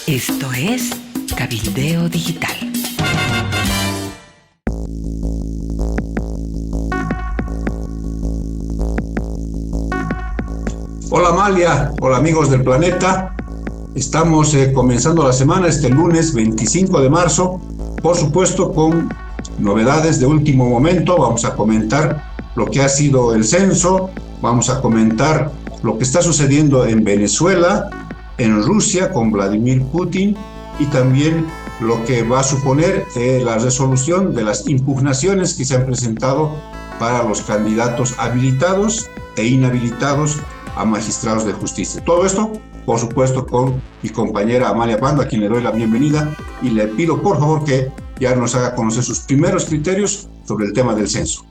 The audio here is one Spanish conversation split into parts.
Esto es Cabildeo Digital. Hola Amalia, hola amigos del planeta. Estamos comenzando la semana este lunes 25 de marzo, por supuesto con novedades de último momento. Vamos a comentar lo que ha sido el censo, vamos a comentar lo que está sucediendo en Venezuela, en Rusia con Vladimir Putin y también lo que va a suponer la resolución de las impugnaciones que se han presentado para los candidatos habilitados e inhabilitados a magistrados de justicia. Todo esto, por supuesto, con mi compañera Amalia Pando, a quien le doy la bienvenida y le pido, por favor, que ya nos haga conocer sus primeros criterios sobre el tema del censo.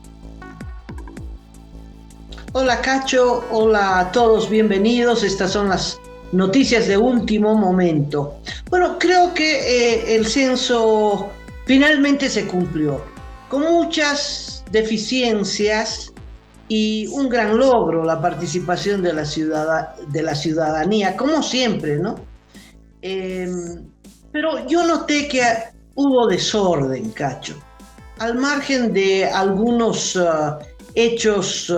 Hola Cacho, hola a todos, bienvenidos. Estas son las noticias de último momento. Bueno, creo que el censo finalmente se cumplió, con muchas deficiencias y un gran logro, la participación de la ciudadanía, como siempre, ¿no? Pero yo noté que hubo desorden, Cacho, al margen de algunos hechos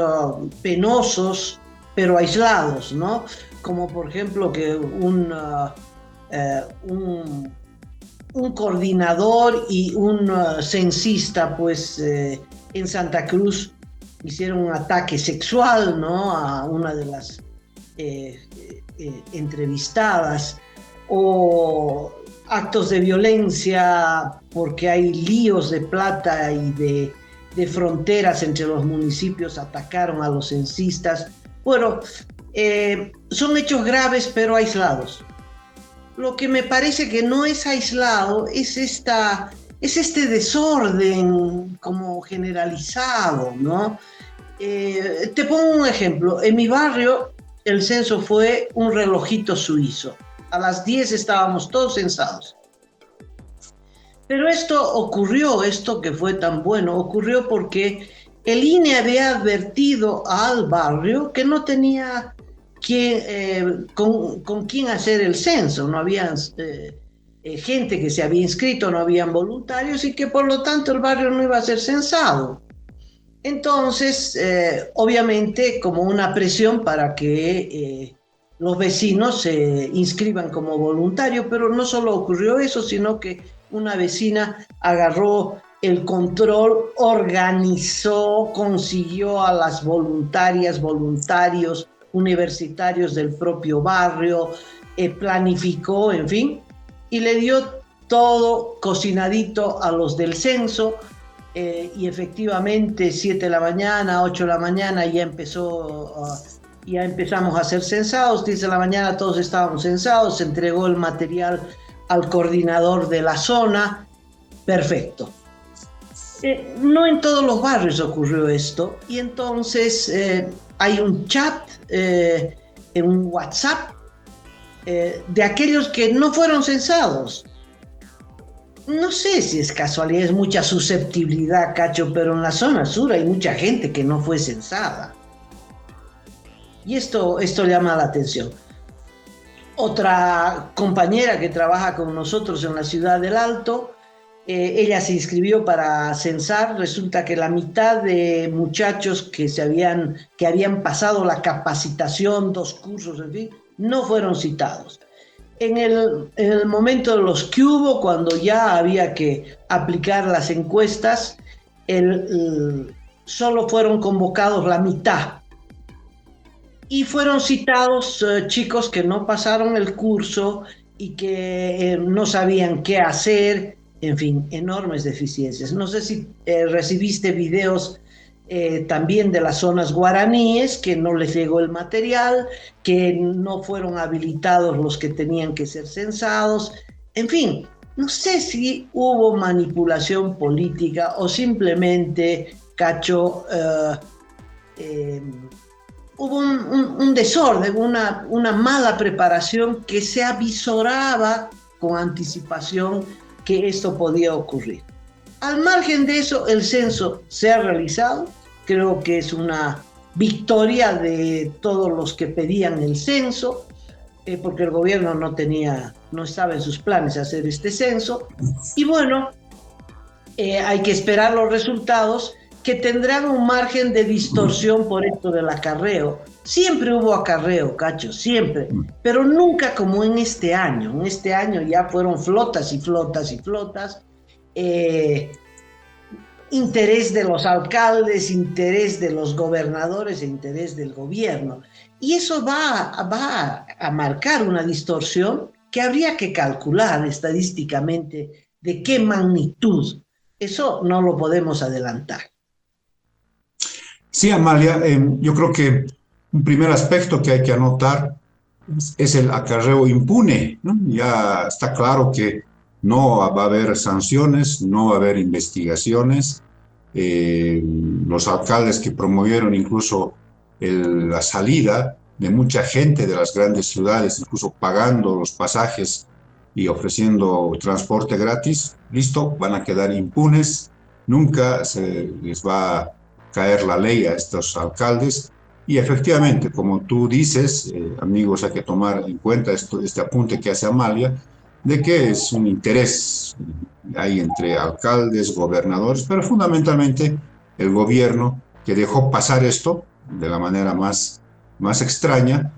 penosos, pero aislados, ¿no? Como por ejemplo que un coordinador y un censista, pues en Santa Cruz hicieron un ataque sexual, ¿no?, a una de las entrevistadas, o actos de violencia porque hay líos de plata y de fronteras entre los municipios, atacaron a los censistas. Bueno, son hechos graves pero aislados. Lo que me parece que no es aislado es este desorden como generalizado, ¿no? Te pongo un ejemplo. En mi barrio el censo fue un relojito suizo. A las 10 estábamos todos censados. Pero esto que fue tan bueno, ocurrió porque el INE había advertido al barrio que no tenía con quién hacer el censo. No había gente que se había inscrito, no habían voluntarios y que por lo tanto el barrio no iba a ser censado. Entonces, obviamente, como una presión para que los vecinos se inscriban como voluntarios, pero no solo ocurrió eso, sino que una vecina agarró el control, organizó, consiguió a las voluntarias, voluntarios, universitarios del propio barrio, planificó, en fin, y le dio todo cocinadito a los del censo, y efectivamente 7 de la mañana, 8 de la mañana ya empezamos a ser censados. 10 de la mañana todos estábamos censados, se entregó el material al coordinador de la zona, perfecto. No en todos los barrios ocurrió esto, y entonces hay un chat, en un WhatsApp, de aquellos que no fueron censados. No sé si es casualidad, es mucha susceptibilidad, Cacho, pero en la zona sur hay mucha gente que no fue censada. Y esto llama la atención. Otra compañera que trabaja con nosotros en la ciudad del Alto, ella se inscribió para censar. Resulta que la mitad de muchachos que habían pasado la capacitación, 2 cursos, en fin, no fueron citados. En el momento de los que hubo, cuando ya había que aplicar las encuestas, solo fueron convocados la mitad. Y fueron citados chicos que no pasaron el curso y que no sabían qué hacer, en fin, enormes deficiencias. No sé si recibiste videos también de las zonas guaraníes, que no les llegó el material, que no fueron habilitados los que tenían que ser censados. En fin, no sé si hubo manipulación política o simplemente, Cacho, hubo un desorden, una mala preparación, que se avisoraba con anticipación que esto podía ocurrir. Al margen de eso, el censo se ha realizado. Creo que es una victoria de todos los que pedían el censo. porque el gobierno no estaba en sus planes hacer este censo. Y bueno, hay que esperar los resultados, que tendrán un margen de distorsión por esto del acarreo. Siempre hubo acarreo, Cacho, siempre, pero nunca como en este año. En este año ya fueron flotas y flotas y flotas. Interés de los alcaldes, interés de los gobernadores e interés del gobierno. Y eso va a marcar una distorsión que habría que calcular estadísticamente de qué magnitud. Eso no lo podemos adelantar. Sí, Amalia, yo creo que un primer aspecto que hay que anotar es el acarreo impune, ¿no? Ya está claro que no va a haber sanciones, no va a haber investigaciones. Los alcaldes que promovieron incluso la salida de mucha gente de las grandes ciudades, incluso pagando los pasajes y ofreciendo transporte gratis, listo, van a quedar impunes. Nunca se les va a caer la ley a estos alcaldes. Y efectivamente, como tú dices, amigos, hay que tomar en cuenta este apunte que hace Amalia, de que es un interés ahí entre alcaldes, gobernadores, pero fundamentalmente el gobierno que dejó pasar esto de la manera más extraña.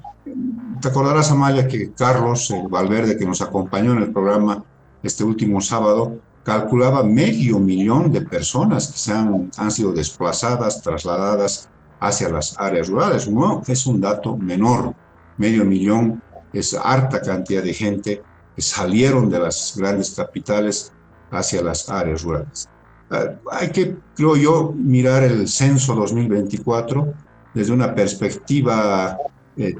Te acordarás, Amalia, que Carlos Valverde, que nos acompañó en el programa este último sábado, calculaba 500,000 de personas que han sido desplazadas, trasladadas hacia las áreas rurales. No es un dato menor. 500,000 es harta cantidad de gente que salieron de las grandes capitales hacia las áreas rurales. Hay que, creo yo, mirar el censo 2024 desde una perspectiva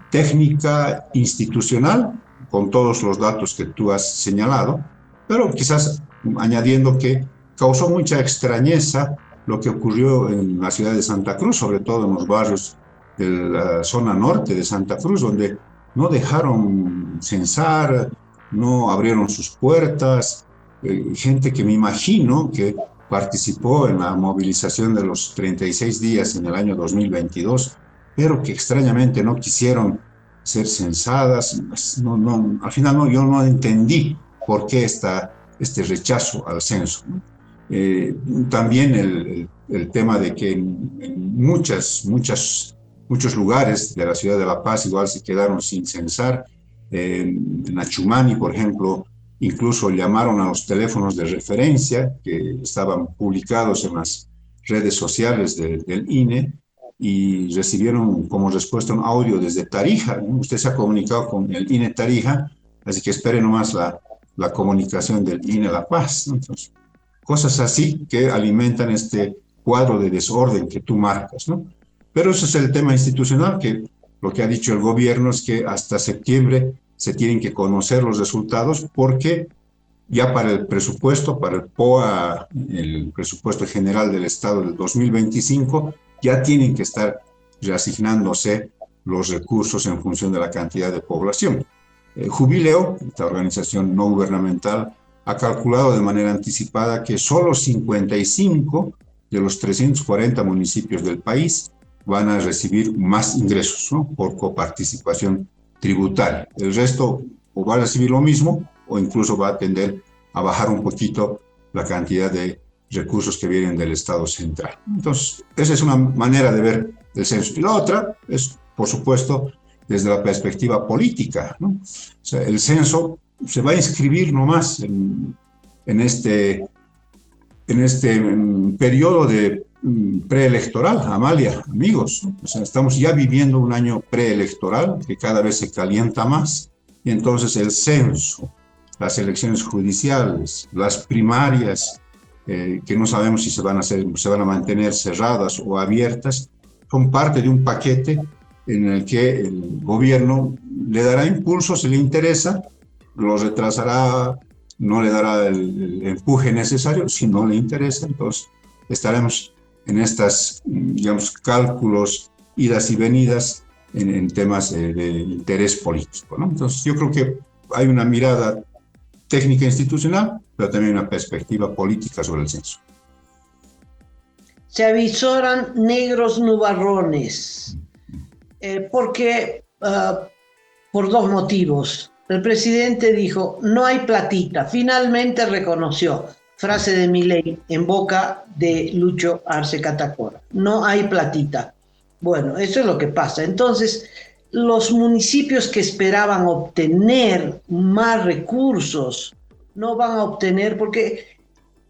técnica, institucional, con todos los datos que tú has señalado, pero quizás añadiendo que causó mucha extrañeza lo que ocurrió en la ciudad de Santa Cruz, sobre todo en los barrios de la zona norte de Santa Cruz, donde no dejaron censar, no abrieron sus puertas, gente que me imagino que participó en la movilización de los 36 días en el año 2022, pero que extrañamente no quisieron ser censadas. Al final yo no entendí por qué este rechazo al censo, ¿no? También el tema de que en muchos lugares de la ciudad de La Paz igual se quedaron sin censar. En Achumani, por ejemplo, incluso llamaron a los teléfonos de referencia que estaban publicados en las redes sociales del INE y recibieron como respuesta un audio desde Tarija, ¿no? Usted se ha comunicado con el INE Tarija, así que espere nomás la comunicación del INE La Paz, ¿no? Entonces, cosas así que alimentan este cuadro de desorden que tú marcas, ¿no? Pero ese es el tema institucional, que lo que ha dicho el gobierno es que hasta septiembre se tienen que conocer los resultados, porque ya para el presupuesto, para el POA, el presupuesto general del Estado del 2025, ya tienen que estar reasignándose los recursos en función de la cantidad de población. Jubileo, esta organización no gubernamental, ha calculado de manera anticipada que solo 55 de los 340 municipios del país van a recibir más ingresos, ¿no?, por coparticipación tributaria. El resto o va a recibir lo mismo o incluso va a tender a bajar un poquito la cantidad de recursos que vienen del Estado central. Entonces, esa es una manera de ver el censo. Y la otra es, por supuesto, desde la perspectiva política, ¿no? O sea, el censo se va a inscribir nomás en este periodo de preelectoral, Amalia, amigos, ¿no? O sea, estamos ya viviendo un año preelectoral que cada vez se calienta más, y entonces el censo, las elecciones judiciales, las primarias, que no sabemos si se van a mantener cerradas o abiertas, son parte de un paquete en el que el gobierno le dará impulso si le interesa, lo retrasará, no le dará el empuje necesario si no le interesa. Entonces estaremos en estas, digamos, cálculos, idas y venidas en temas de interés político, ¿no? Entonces yo creo que hay una mirada técnica institucional, pero también una perspectiva política sobre el censo. Se avisoran negros nubarrones, porque por dos motivos. El presidente dijo, no hay platita, finalmente reconoció, frase de Milei en boca de Lucho Arce Catacora, no hay platita. Bueno, eso es lo que pasa. Entonces, los municipios que esperaban obtener más recursos no van a obtener porque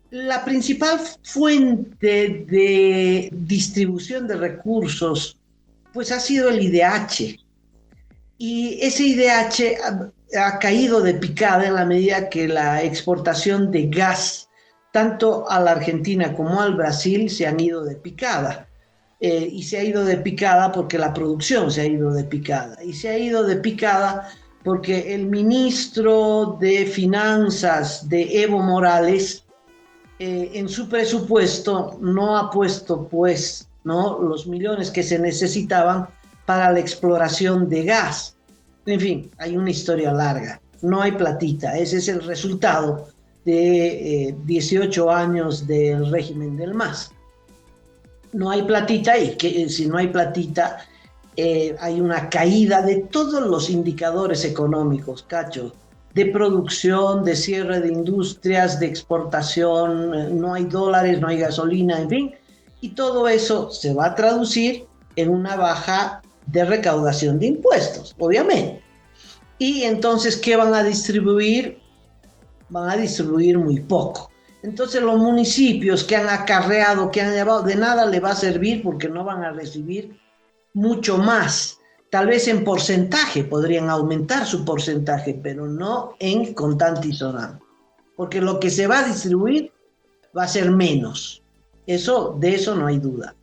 la principal fuente de distribución de recursos pues ha sido el IDH. Y ese IDH ha caído de picada en la medida que la exportación de gas, tanto a la Argentina como al Brasil, se han ido de picada. Y se ha ido de picada porque la producción se ha ido de picada. Y se ha ido de picada porque el ministro de Finanzas de Evo Morales, en su presupuesto, no ha puesto, pues, ¿no?, los millones que se necesitaban para la exploración de gas. En fin, hay una historia larga. No hay platita. Ese es el resultado de 18 años del régimen del MAS. No hay platita y que si no hay platita hay una caída de todos los indicadores económicos, Cacho, de producción, de cierre de industrias, de exportación, no hay dólares, no hay gasolina, en fin, y todo eso se va a traducir en una baja de recaudación de impuestos, obviamente. Y entonces, ¿qué van a distribuir? Van a distribuir muy poco. Entonces los municipios que han acarreado, que han llevado, de nada le va a servir porque no van a recibir mucho más. Tal vez en porcentaje podrían aumentar su porcentaje, pero no en contante y sonante. Porque lo que se va a distribuir va a ser menos. De eso no hay duda.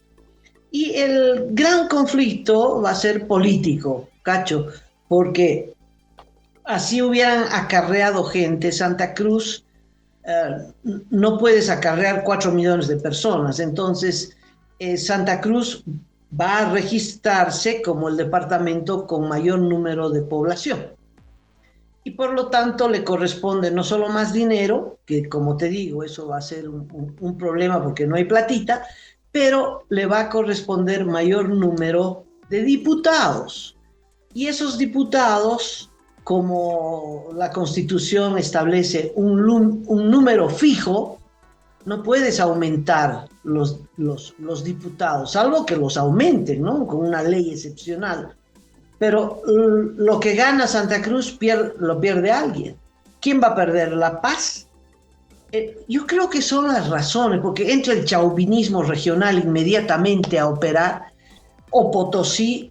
Y el gran conflicto va a ser político, Cacho, porque así hubieran acarreado gente. Santa Cruz no puedes acarrear 4 millones de personas, entonces Santa Cruz va a registrarse como el departamento con mayor número de población. Y por lo tanto le corresponde no solo más dinero, que como te digo, eso va a ser un problema porque no hay platita, pero le va a corresponder mayor número de diputados. Y esos diputados, como la Constitución establece un número fijo, no puedes aumentar los diputados, salvo que los aumenten, ¿no?, con una ley excepcional. Pero lo que gana Santa Cruz lo pierde alguien. ¿Quién va a perder? ¿La paz? Yo creo que son las razones, porque entra el chauvinismo regional inmediatamente a operar, o Potosí,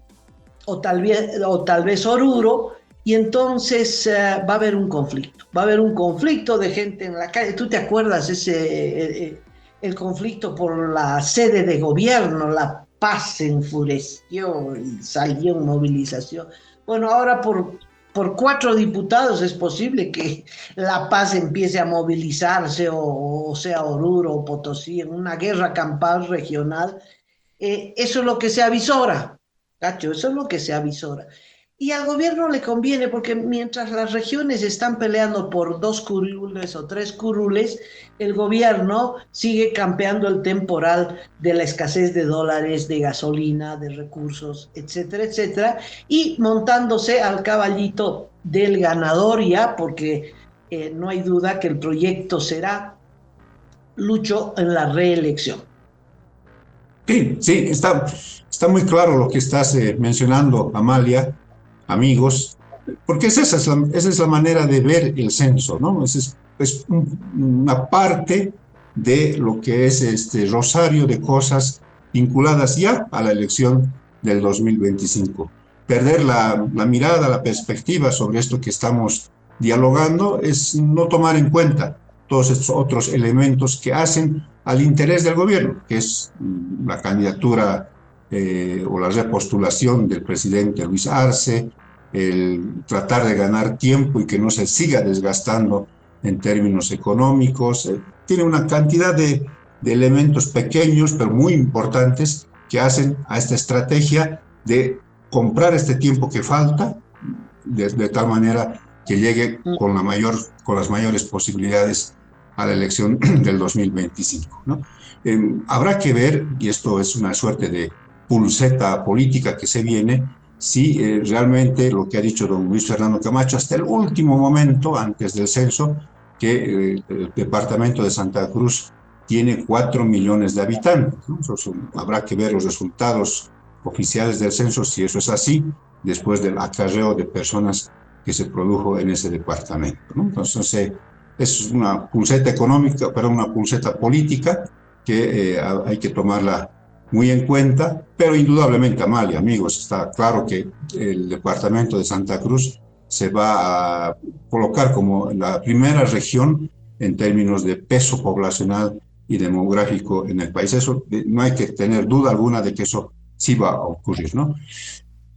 o tal vez Oruro, y entonces va a haber un conflicto. Va a haber un conflicto de gente en la calle. ¿Tú te acuerdas el conflicto por la sede de gobierno? La Paz se enfureció y salió en movilización. Bueno, ahora por 4 diputados es posible que La Paz empiece a movilizarse, o sea Oruro o Potosí, en una guerra campal regional. Eso es lo que se avisora, Cacho, eso es lo que se avisora. Y al gobierno le conviene porque mientras las regiones están peleando por 2 curules o 3 curules, el gobierno sigue campeando el temporal de la escasez de dólares, de gasolina, de recursos, etcétera, etcétera, y montándose al caballito del ganador ya, porque no hay duda que el proyecto será Lucho en la reelección. Sí, está muy claro lo que estás mencionando, Amalia, amigos, porque esa es la manera de ver el censo, ¿no? Es una parte de lo que es este rosario de cosas vinculadas ya a la elección del 2025. Perder la mirada, la perspectiva sobre esto que estamos dialogando es no tomar en cuenta todos estos otros elementos que hacen al interés del gobierno, que es la candidatura o la repostulación del presidente Luis Arce, el tratar de ganar tiempo y que no se siga desgastando en términos económicos. Tiene una cantidad de elementos pequeños pero muy importantes que hacen a esta estrategia de comprar este tiempo que falta de tal manera que llegue con las mayores posibilidades a la elección del 2025, ¿no? Habrá que ver, y esto es una suerte de pulseta política que se viene, si realmente lo que ha dicho don Luis Fernando Camacho hasta el último momento, antes del censo, que el departamento de Santa Cruz tiene 4 millones de habitantes, ¿no? Habrá que ver los resultados oficiales del censo, si eso es así, después del acarreo de personas que se produjo en ese departamento, ¿no? Entonces, es una pulseta económica, pero una pulseta política que hay que tomarla muy en cuenta, pero indudablemente, Amalia, amigos, está claro que el departamento de Santa Cruz se va a colocar como la primera región en términos de peso poblacional y demográfico en el país. Eso no hay que tener duda alguna de que eso sí va a ocurrir, ¿no?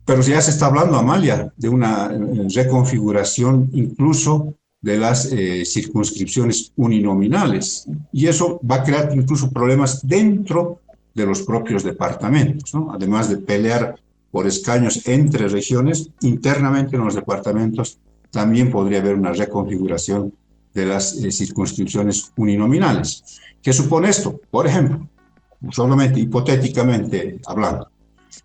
Pero ya se está hablando, Amalia, de una reconfiguración incluso de las circunscripciones uninominales, y eso va a crear incluso problemas dentro de los propios departamentos, ¿no? Además de pelear por escaños entre regiones, internamente en los departamentos también podría haber una reconfiguración de las circunscripciones uninominales. ¿Qué supone esto? Por ejemplo, solamente hipotéticamente hablando,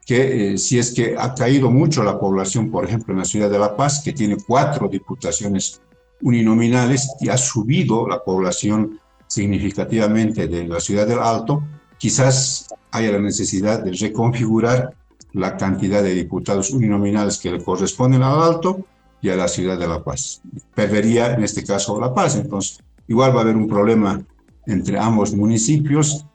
que si es que ha caído mucho la población, por ejemplo, en la ciudad de La Paz, que tiene 4 diputaciones uninominales, y ha subido la población significativamente de la ciudad del Alto, quizás haya la necesidad de reconfigurar la cantidad de diputados uninominales que le corresponden al Alto y a la ciudad de La Paz. Perdería en este caso La Paz, entonces igual va a haber un problema entre ambos municipios.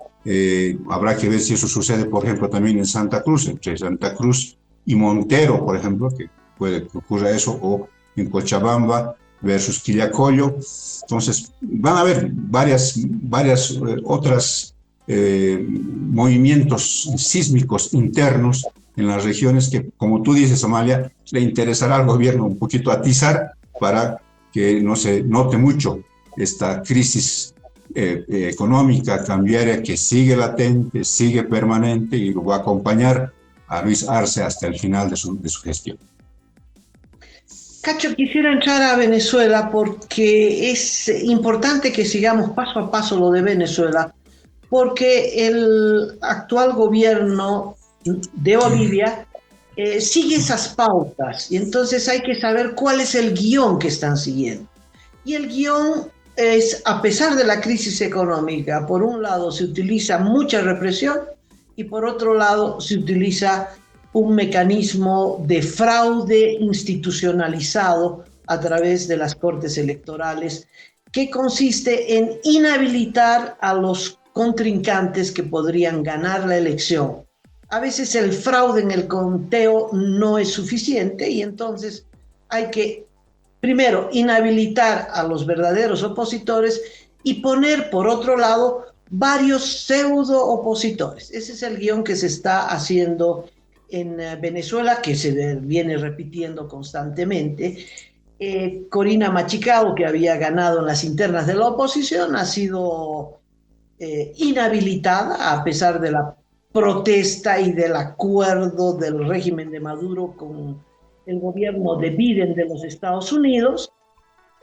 Habrá que ver si eso sucede, por ejemplo, también en Santa Cruz, entre Santa Cruz y Montero, por ejemplo, que puede que ocurra eso, o en Cochabamba versus Quillacollo. Entonces, van a haber varias otras movimientos sísmicos internos en las regiones que, como tú dices, Amalia, le interesará al gobierno un poquito atizar para que no se note mucho esta crisis económica, cambiaria, que sigue latente, sigue permanente, y lo va a acompañar a Luis Arce hasta el final de su gestión. Cacho, quisiera entrar a Venezuela porque es importante que sigamos paso a paso lo de Venezuela, porque el actual gobierno de Bolivia sigue esas pautas, y entonces hay que saber cuál es el guión que están siguiendo. Y el guión es, a pesar de la crisis económica, por un lado se utiliza mucha represión y por otro lado se utiliza un mecanismo de fraude institucionalizado a través de las cortes electorales, que consiste en inhabilitar a los contrincantes que podrían ganar la elección. A veces el fraude en el conteo no es suficiente, y entonces hay que primero inhabilitar a los verdaderos opositores y poner por otro lado varios pseudo opositores. Ese es el guión que se está haciendo en Venezuela, que se viene repitiendo constantemente. Corina Machicao, que había ganado en las internas de la oposición, ha sido inhabilitada a pesar de la protesta y del acuerdo del régimen de Maduro con el gobierno de Biden de los Estados Unidos,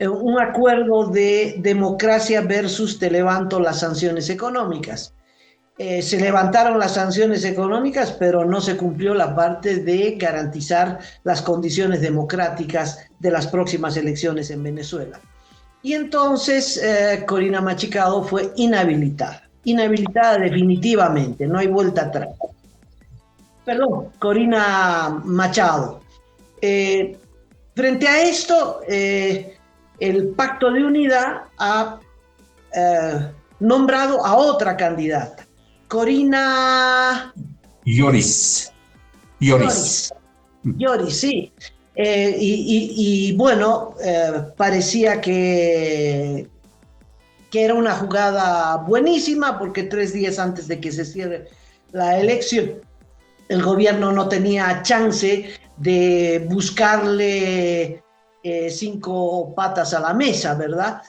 un acuerdo de democracia versus te levanto las sanciones económicas. Se levantaron las sanciones económicas, pero no se cumplió la parte de garantizar las condiciones democráticas de las próximas elecciones en Venezuela. Y entonces Corina Machicao fue inhabilitada definitivamente, no hay vuelta atrás. Perdón, Corina Machado. Frente a esto, el Pacto de Unidad ha nombrado a otra candidata, Corina Lloris, sí. Y bueno, parecía que era una jugada buenísima, porque 3 días antes de que se cierre la elección, el gobierno no tenía chance de buscarle 5 patas a la mesa, ¿verdad?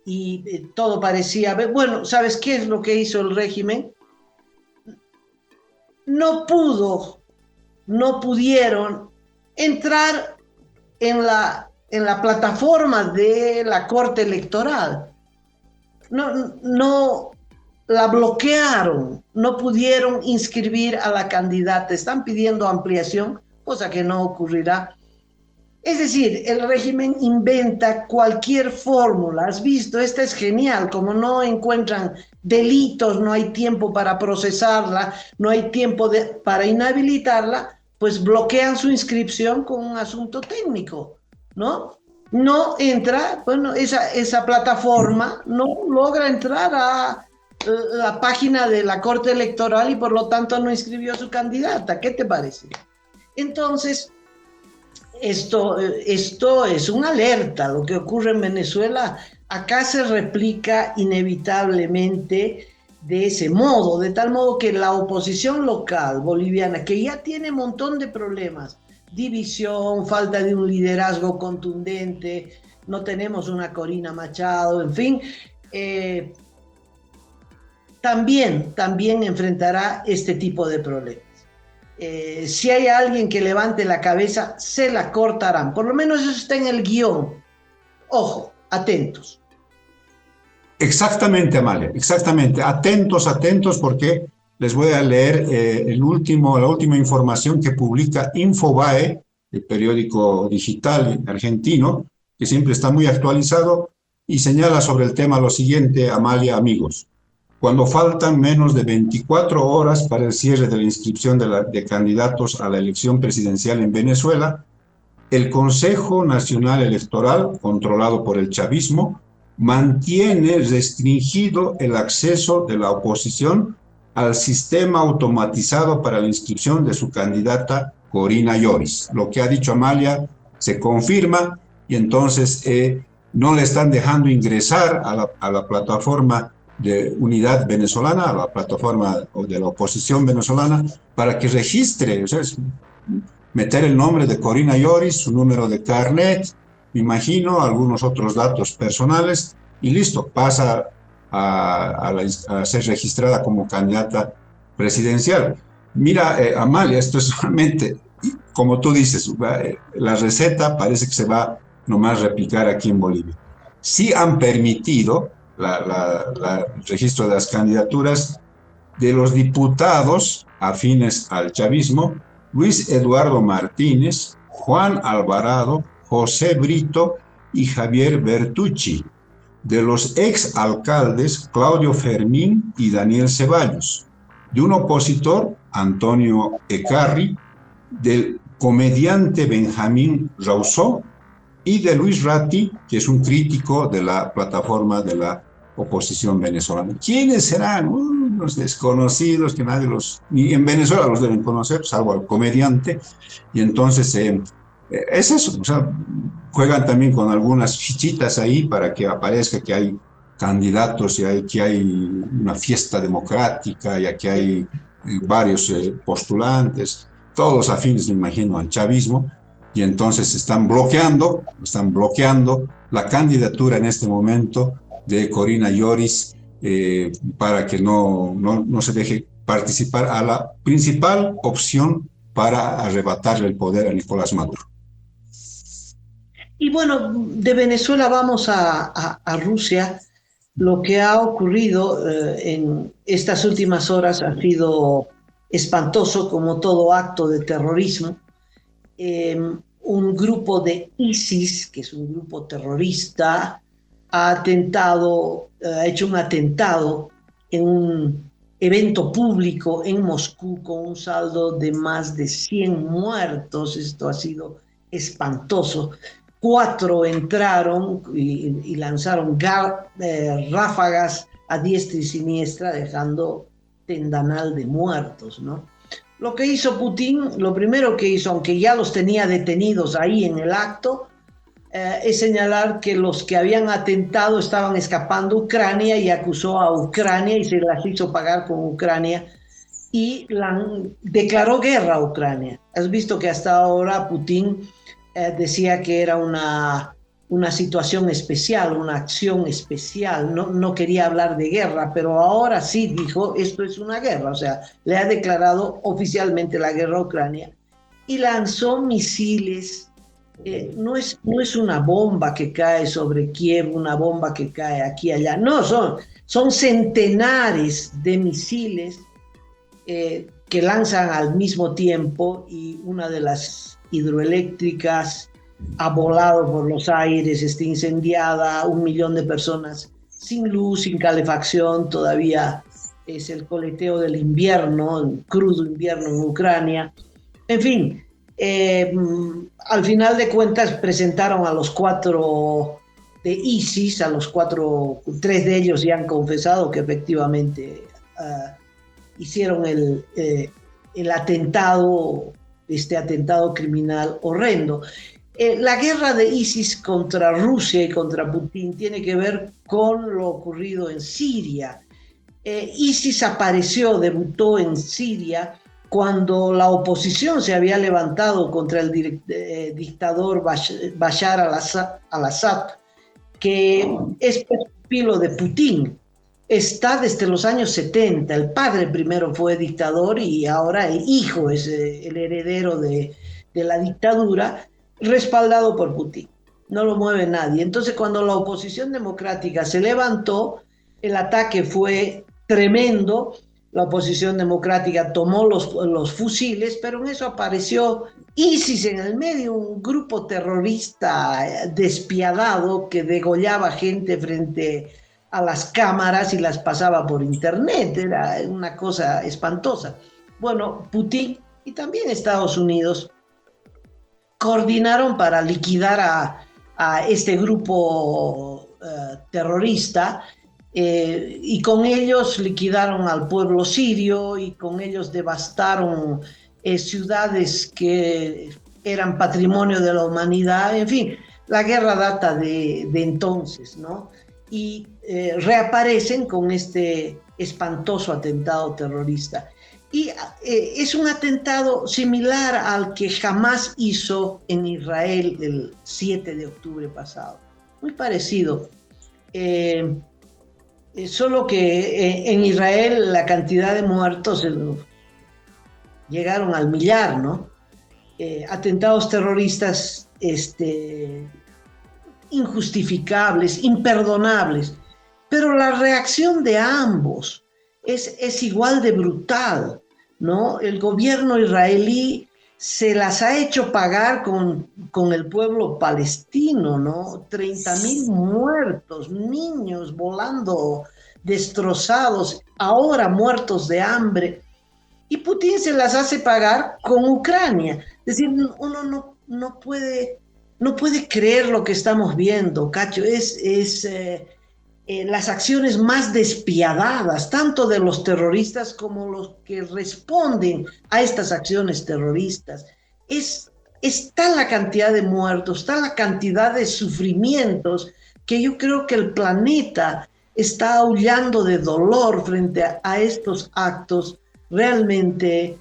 Y todo parecía... Bueno, ¿sabes qué es lo que hizo el régimen? No pudieron entrar en la plataforma de la Corte Electoral. No, la bloquearon, no pudieron inscribir a la candidata, están pidiendo ampliación, cosa que no ocurrirá. Es decir, el régimen inventa cualquier fórmula. ¿Has visto? Esta es genial. Como no encuentran delitos, no hay tiempo para procesarla, no hay tiempo para inhabilitarla, pues bloquean su inscripción con un asunto técnico, ¿no? No entra, bueno, esa plataforma no logra entrar a la página de la Corte Electoral y por lo tanto no inscribió su candidata. ¿Qué te parece? Entonces, esto es una alerta. Lo que ocurre en Venezuela acá se replica inevitablemente de ese modo, de tal modo que la oposición local boliviana, que ya tiene un montón de problemas, división, falta de un liderazgo contundente, no tenemos una Corina Machado, en fin, también enfrentará este tipo de problemas. Si hay alguien que levante la cabeza, se la cortarán. Por lo menos eso está en el guión. Ojo, atentos. Exactamente, Amalia, exactamente. Atentos, atentos, porque les voy a leer la última información que publica Infobae, el periódico digital argentino, que siempre está muy actualizado, y señala sobre el tema lo siguiente, Amalia, amigos. Cuando faltan menos de 24 horas para el cierre de la inscripción de candidatos a la elección presidencial en Venezuela, el Consejo Nacional Electoral, controlado por el chavismo, mantiene restringido el acceso de la oposición al sistema automatizado para la inscripción de su candidata Corina Yoris. Lo que ha dicho Amalia se confirma y entonces no le están dejando ingresar a la plataforma de Unidad Venezolana, a la plataforma de la oposición venezolana, para que registre, o sea, meter el nombre de Corina Yoris, su número de carnet, me imagino, algunos otros datos personales, y listo, pasa a ser registrada como candidata presidencial. Mira, Amalia, esto es solamente, como tú dices, la receta parece que se va nomás a replicar aquí en Bolivia. Sí han permitido el registro de las candidaturas de los diputados afines al chavismo, Luis Eduardo Martínez, Juan Alvarado, José Brito y Javier Bertucci, de los exalcaldes Claudio Fermín y Daniel Ceballos, de un opositor, Antonio Ecarri, del comediante Benjamín Rousseau y de Luis Ratti, que es un crítico de la plataforma de la oposición venezolana. ¿Quiénes serán? Unos desconocidos que nadie ni en Venezuela los deben conocer, salvo al comediante, y entonces es eso, o sea, juegan también con algunas fichitas ahí para que aparezca que hay candidatos y que hay una fiesta democrática y aquí hay varios postulantes, todos afines, me imagino, al chavismo, y entonces están bloqueando la candidatura en este momento de Corina Yoris para que no se deje participar a la principal opción para arrebatarle el poder a Nicolás Maduro. Y bueno, de Venezuela vamos a Rusia. Lo que ha ocurrido en estas últimas horas ha sido espantoso, como todo acto de terrorismo. Un grupo de ISIS, que es un grupo terrorista, ha hecho un atentado en un evento público en Moscú con un saldo de más de 100 muertos. Esto ha sido espantoso. 4 entraron y lanzaron ráfagas a diestra y siniestra, dejando tendanal de muertos, ¿no? Lo que hizo Putin, lo primero que hizo, aunque ya los tenía detenidos ahí en el acto, es señalar que los que habían atentado estaban escapando a Ucrania y acusó a Ucrania y se las hizo pagar con Ucrania y declaró guerra a Ucrania. Has visto que hasta ahora Putin decía que era una situación especial, una acción especial, no quería hablar de guerra, pero ahora sí dijo, esto es una guerra, o sea, le ha declarado oficialmente la guerra a Ucrania y lanzó misiles no es una bomba que cae sobre Kiev, una bomba que cae aquí y allá. No, son centenares de misiles que lanzan al mismo tiempo, y una de las hidroeléctricas ha volado por los aires, está incendiada, 1 millón de personas sin luz, sin calefacción, todavía es el coleteo del invierno, el crudo invierno en Ucrania. En fin, al final de cuentas presentaron a los 4 de ISIS, a los 4, 3 de ellos ya han confesado que efectivamente hicieron el atentado, este atentado criminal horrendo. La guerra de ISIS contra Rusia y contra Putin tiene que ver con lo ocurrido en Siria. ISIS apareció, debutó en Siria cuando la oposición se había levantado contra el dictador Bashar al-Assad, que es pupilo de Putin. Está desde los años 70. El padre primero fue dictador y ahora el hijo es el heredero de la dictadura, respaldado por Putin. No lo mueve nadie. Entonces, cuando la oposición democrática se levantó, el ataque fue tremendo. La oposición democrática tomó los fusiles, pero en eso apareció ISIS en el medio, un grupo terrorista despiadado que degollaba gente frente a las cámaras y las pasaba por internet. Era una cosa espantosa. Bueno, Putin y también Estados Unidos coordinaron para liquidar a este grupo terrorista, y con ellos liquidaron al pueblo sirio y con ellos devastaron ciudades que eran patrimonio de la humanidad. En fin, la guerra data de entonces, ¿no? Y reaparecen con este espantoso atentado terrorista. Y es un atentado similar al que Hamás hizo en Israel el 7 de octubre pasado. Muy parecido. Solo que en Israel la cantidad de muertos llegaron al millar, ¿no? Atentados terroristas injustificables, imperdonables. Pero la reacción de ambos es igual de brutal, ¿no? El gobierno israelí se las ha hecho pagar con el pueblo palestino, ¿no? 30.000 muertos, niños volando destrozados, ahora muertos de hambre. Y Putin se las hace pagar con Ucrania. Es decir, uno no puede creer lo que estamos viendo, Cacho. Las acciones más despiadadas, tanto de los terroristas como los que responden a estas acciones terroristas. Está la cantidad de muertos, está la cantidad de sufrimientos, que yo creo que el planeta está aullando de dolor frente a estos actos. Realmente,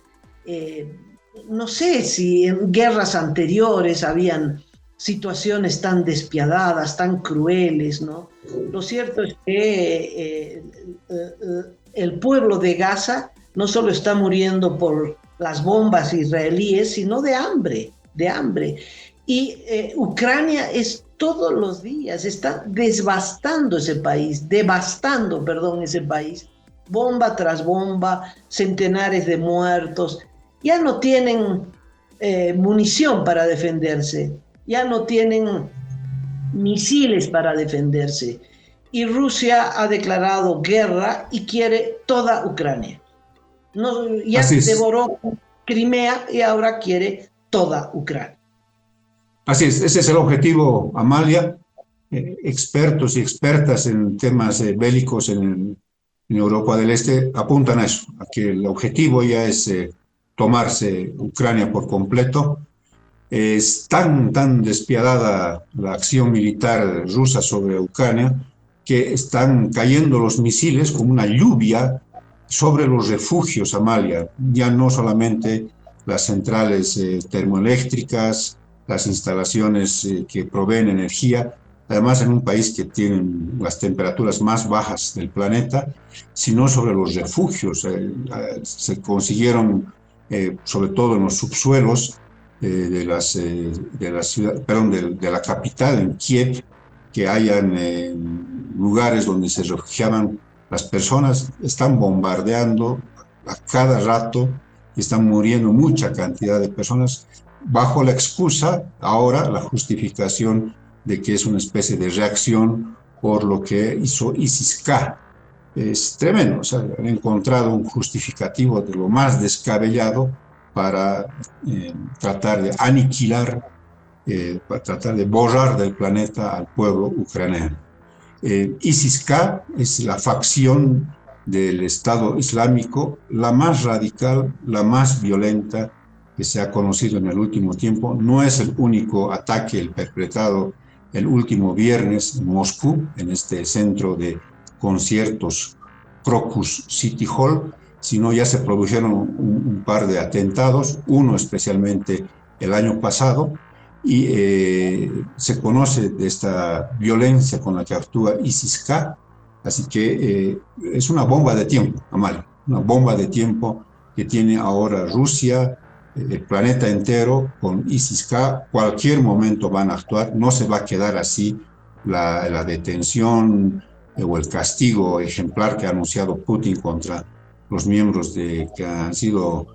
no sé si en guerras anteriores habían situaciones tan despiadadas, tan crueles, ¿no? Lo cierto es que el pueblo de Gaza no solo está muriendo por las bombas israelíes, sino de hambre. Y Ucrania todos los días está devastando ese país, bomba tras bomba, centenares de muertos. Ya no tienen munición para defenderse, ya no tienen misiles para defenderse. Y Rusia ha declarado guerra y quiere toda Ucrania. Ya devoró Crimea y ahora quiere toda Ucrania. Así es, ese es el objetivo, Amalia. Expertos y expertas en temas bélicos en Europa del Este apuntan a eso, a que el objetivo ya es tomarse Ucrania por completo. Es tan despiadada la acción militar rusa sobre Ucrania que están cayendo los misiles como una lluvia sobre los refugios, Amalia. Ya no solamente las centrales termoeléctricas, las instalaciones que proveen energía, además en un país que tiene las temperaturas más bajas del planeta, sino sobre los refugios. Se consiguieron, sobre todo en los subsuelos, de la ciudad, perdón, de la capital, en Kiev, que hayan lugares donde se refugiaban las personas. Están bombardeando a cada rato y están muriendo mucha cantidad de personas bajo la excusa, ahora la justificación de que es una especie de reacción por lo que hizo ISIS-K. Es tremendo, o sea, han encontrado un justificativo de lo más descabellado para tratar de aniquilar, para tratar de borrar del planeta al pueblo ucraniano. ISIS-K es la facción del Estado Islámico, la más radical, la más violenta que se ha conocido en el último tiempo. No es el único ataque el perpetrado el último viernes en Moscú, en este centro de conciertos Crocus City Hall, sino ya se produjeron un par de atentados, uno especialmente el año pasado, y se conoce de esta violencia con la que actúa ISIS-K, así que es una bomba de tiempo, Amalia, una bomba de tiempo que tiene ahora Rusia, el planeta entero con ISIS-K. Cualquier momento van a actuar, no se va a quedar así la detención o el castigo ejemplar que ha anunciado Putin contra los miembros que han sido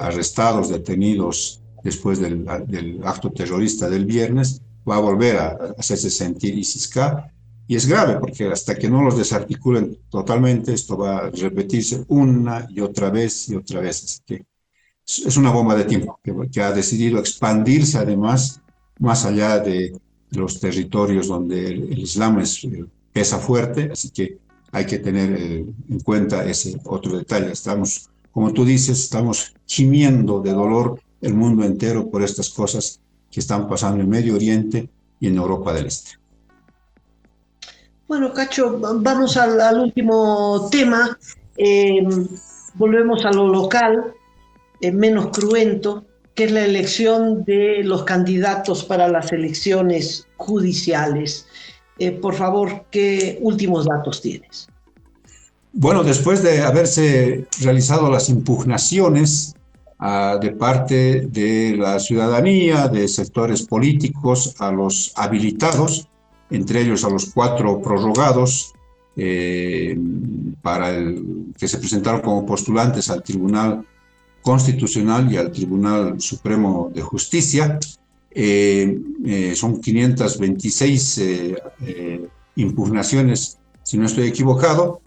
arrestados, detenidos después del acto terrorista del viernes. Va a volver a hacerse sentir ISIS-K, y es grave porque hasta que no los desarticulen totalmente, esto va a repetirse una y otra vez y otra vez. Así que es una bomba de tiempo que ha decidido expandirse además más allá de los territorios donde el Islam pesa fuerte, así que hay que tener en cuenta ese otro detalle. Estamos, como tú dices, estamos gimiendo de dolor el mundo entero por estas cosas que están pasando en Medio Oriente y en Europa del Este. Bueno, Cacho, vamos al último tema. Volvemos a lo local, menos cruento, que es la elección de los candidatos para las elecciones judiciales. Por favor, ¿qué últimos datos tienes? Bueno, después de haberse realizado las impugnaciones de parte de la ciudadanía, de sectores políticos, a los habilitados, entre ellos a los 4 prorrogados que se presentaron como postulantes al Tribunal Constitucional y al Tribunal Supremo de Justicia. Son 526 impugnaciones, si no estoy equivocado.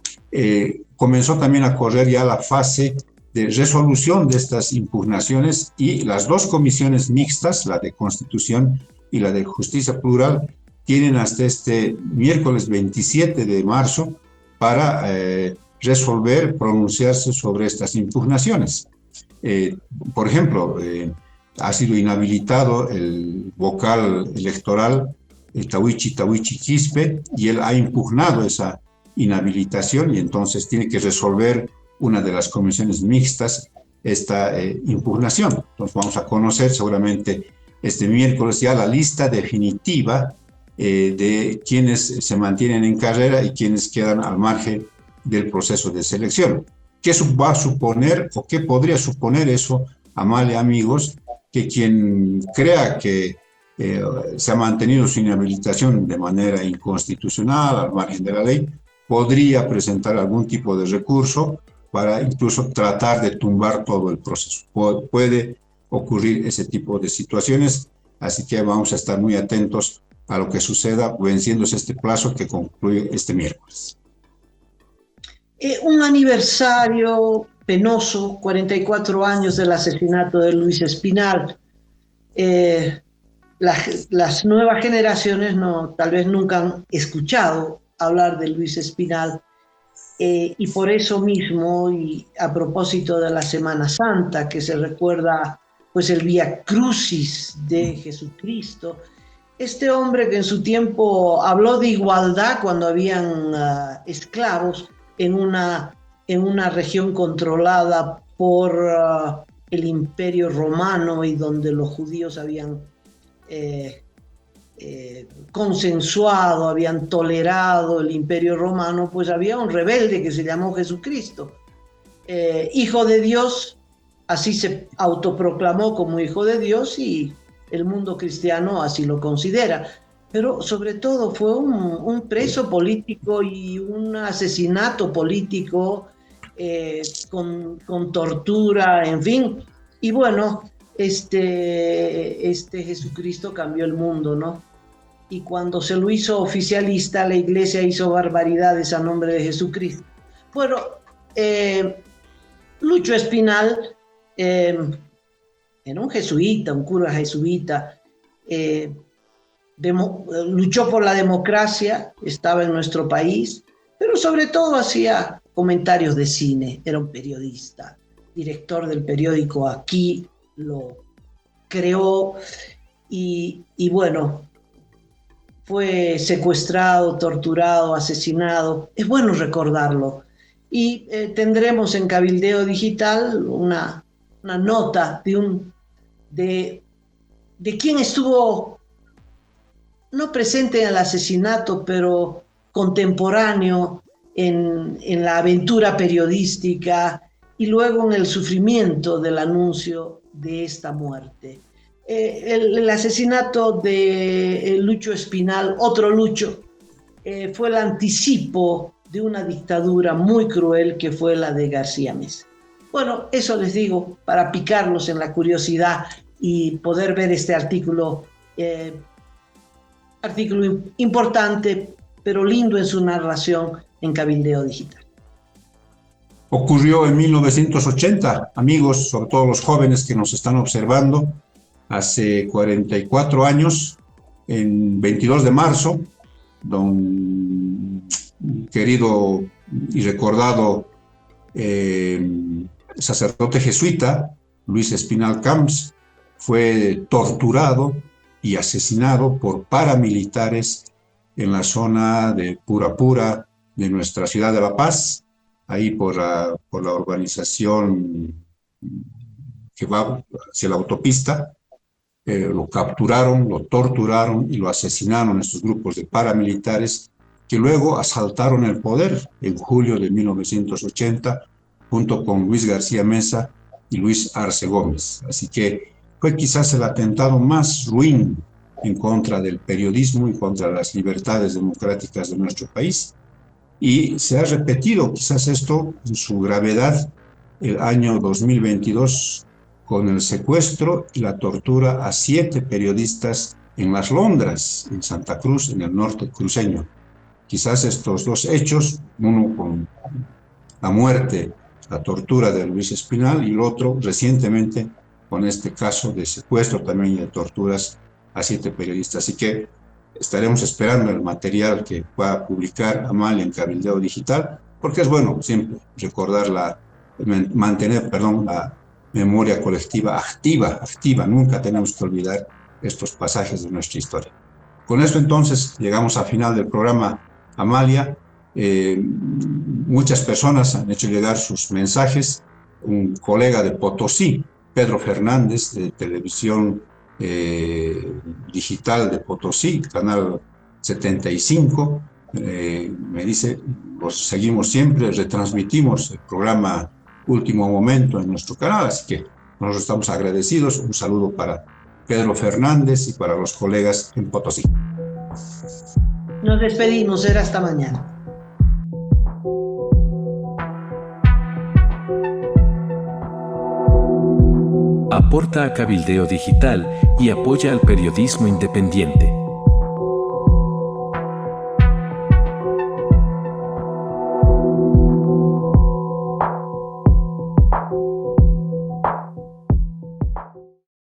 Comenzó también a correr ya la fase de resolución de estas impugnaciones, y las 2 comisiones mixtas, la de Constitución y la de Justicia Plural, tienen hasta este miércoles 27 de marzo para resolver, pronunciarse sobre estas impugnaciones. Por ejemplo, ha sido inhabilitado el vocal electoral Tawichi Quispe, y él ha impugnado esa inhabilitación, y entonces tiene que resolver una de las comisiones mixtas esta impugnación. Entonces vamos a conocer seguramente este miércoles ya la lista definitiva de quienes se mantienen en carrera y quienes quedan al margen del proceso de selección. ¿Qué va a suponer o qué podría suponer eso, Amalia, amigos? Que quien crea que se ha mantenido su inhabilitación de manera inconstitucional, al margen de la ley, podría presentar algún tipo de recurso para incluso tratar de tumbar todo el proceso. Puede ocurrir ese tipo de situaciones, así que vamos a estar muy atentos a lo que suceda, venciéndose este plazo que concluye este miércoles. Un aniversario penoso, 44 años del asesinato de Luis Espinal. Las nuevas generaciones tal vez nunca han escuchado hablar de Luis Espinal, y por eso mismo, y a propósito de la Semana Santa, que se recuerda pues el Vía Crucis de Jesucristo, este hombre que en su tiempo habló de igualdad cuando habían esclavos en una región controlada por el Imperio Romano, y donde los judíos habían consensuado, habían tolerado el Imperio Romano, pues había un rebelde que se llamó Jesucristo, hijo de Dios, así se autoproclamó como hijo de Dios y el mundo cristiano así lo considera. Pero sobre todo fue un preso político y un asesinato político con tortura, en fin. Y bueno, este Jesucristo cambió el mundo, ¿no? Y cuando se lo hizo oficialista, la iglesia hizo barbaridades a nombre de Jesucristo. Bueno, Lucho Espinal era un jesuita, un cura jesuita, luchó por la democracia, estaba en nuestro país, pero sobre todo hacía comentarios de cine, era un periodista, director del periódico Aquí, lo creó y bueno, fue secuestrado, torturado, asesinado. Es bueno recordarlo. Y tendremos en Cabildeo Digital una nota de quién estuvo no presente en el asesinato, pero contemporáneo en la aventura periodística y luego en el sufrimiento del anuncio de esta muerte. El asesinato de Lucho Espinal, otro Lucho, fue el anticipo de una dictadura muy cruel que fue la de García Meza. Bueno, eso les digo para picarlos en la curiosidad y poder ver este artículo importante, pero lindo en su narración en Cabildeo Digital. Ocurrió en 1980, amigos, sobre todo los jóvenes que nos están observando, hace 44 años, en 22 de marzo, don querido y recordado sacerdote jesuita, Luis Espinal Camps, fue torturado y asesinado por paramilitares en la zona de Purapura de nuestra ciudad de La Paz, ahí por la urbanización que va hacia la autopista. Lo capturaron, lo torturaron y lo asesinaron estos grupos de paramilitares que luego asaltaron el poder en julio de 1980 junto con Luis García Meza y Luis Arce Gómez. Así que fue quizás el atentado más ruin en contra del periodismo y contra las libertades democráticas de nuestro país. Y se ha repetido quizás esto en su gravedad el año 2022 con el secuestro y la tortura a 7 periodistas en Las Londras, en Santa Cruz, en el norte cruceño. Quizás estos dos hechos, uno con la muerte, la tortura de Luis Espinal, y el otro recientemente con este caso de secuestro también y de torturas a 7 periodistas. Así que estaremos esperando el material que pueda publicar Amalia en Cabildeo Digital, porque es bueno siempre recordar mantener la memoria colectiva activa, nunca tenemos que olvidar estos pasajes de nuestra historia. Con esto entonces llegamos al final del programa, Amalia. Muchas personas han hecho llegar sus mensajes. Un colega de Potosí, Pedro Fernández, de Televisión Digital de Potosí, Canal 75, me dice, los seguimos siempre, retransmitimos el programa Último Momento en nuestro canal, así que nosotros estamos agradecidos. Un saludo para Pedro Fernández y para los colegas en Potosí. Nos despedimos, será hasta mañana. Aporta a Cabildeo Digital y apoya al periodismo independiente.